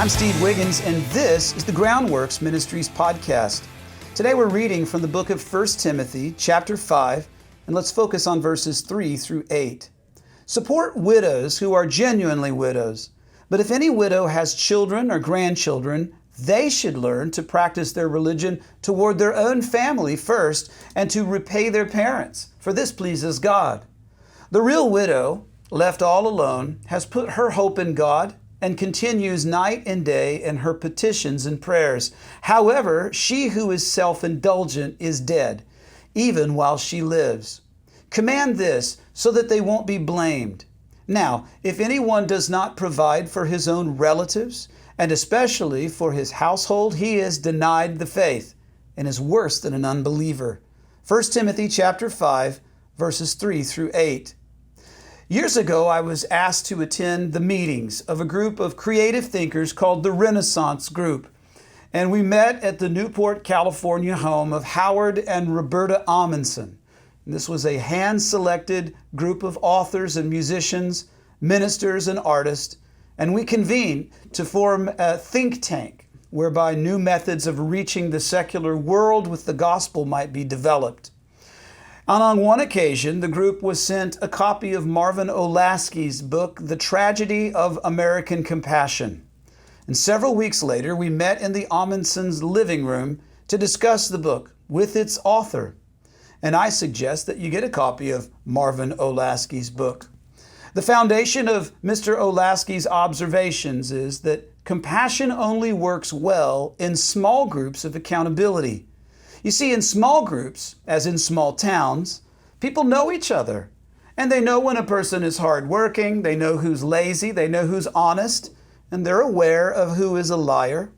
I'm Steve Wiggins, and this is the Groundworks Ministries podcast. Today we're reading from the book of 1 Timothy, chapter 5, and let's focus on verses 3 through 8. Support widows who are genuinely widows, but if any widow has children or grandchildren, they should learn to practice their religion toward their own family first and to repay their parents, for this pleases God. The real widow, left all alone, has put her hope in God and continues night and day in her petitions and prayers. However, she who is self-indulgent is dead, even while she lives. Command this so that they won't be blamed. Now, if anyone does not provide for his own relatives, and especially for his household, he is denied the faith and is worse than an unbeliever. 1 Timothy chapter 5, verses 3 through 8. Years ago, I was asked to attend the meetings of a group of creative thinkers called the Renaissance Group. And we met at the Newport, California home of Howard and Roberta Amundsen. This was a hand-selected group of authors and musicians, ministers and artists, and we convened to form a think tank whereby new methods of reaching the secular world with the gospel might be developed. And on one occasion, the group was sent a copy of Marvin Olasky's book, The Tragedy of American Compassion. And several weeks later, we met in the Amundsens' living room to discuss the book with its author. And I suggest that you get a copy of Marvin Olasky's book. The foundation of Mr. Olasky's observations is that compassion only works well in small groups of accountability. You see, in small groups, as in small towns, people know each other. And they know when a person is hardworking, they know who's lazy, they know who's honest, and they're aware of who is a liar.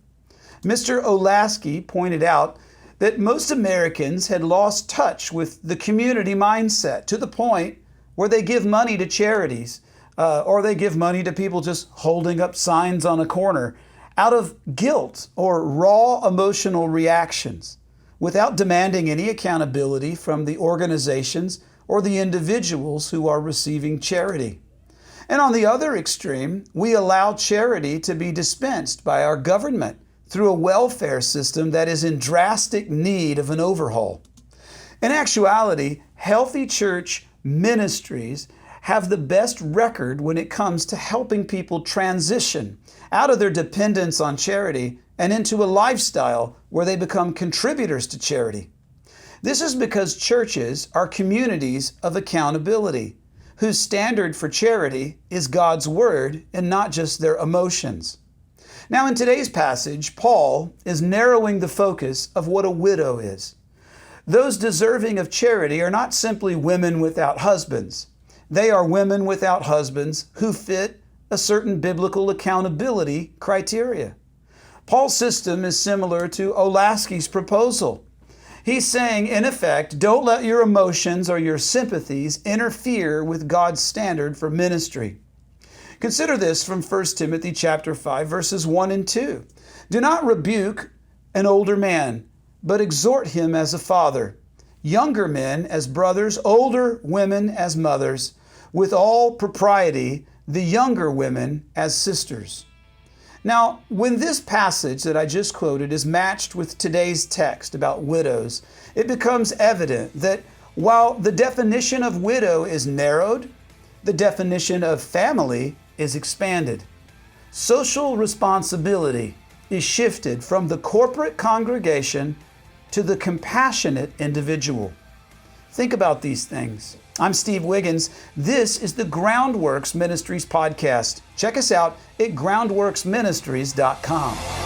Mr. Olasky pointed out that most Americans had lost touch with the community mindset to the point where they give money to charities or they give money to people just holding up signs on a corner out of guilt or raw emotional reactions, without demanding any accountability from the organizations or the individuals who are receiving charity. And on the other extreme, we allow charity to be dispensed by our government through a welfare system that is in drastic need of an overhaul. In actuality, healthy church ministries have the best record when it comes to helping people transition out of their dependence on charity and into a lifestyle where they become contributors to charity. This is because churches are communities of accountability, whose standard for charity is God's Word and not just their emotions. Now, in today's passage, Paul is narrowing the focus of what a widow is. Those deserving of charity are not simply women without husbands. They are women without husbands who fit a certain biblical accountability criteria. Paul's system is similar to Olasky's proposal. He's saying, in effect, don't let your emotions or your sympathies interfere with God's standard for ministry. Consider this from 1 Timothy chapter 5, verses 1 and 2. Do not rebuke an older man, but exhort him as a father, younger men as brothers, older women as mothers, with all propriety, the younger women as sisters. Now, when this passage that I just quoted is matched with today's text about widows, it becomes evident that while the definition of widow is narrowed, the definition of family is expanded. Social responsibility is shifted from the corporate congregation to the compassionate individual. Think about these things. I'm Steve Wiggins. This is the Groundworks Ministries podcast. Check us out at groundworksministries.com.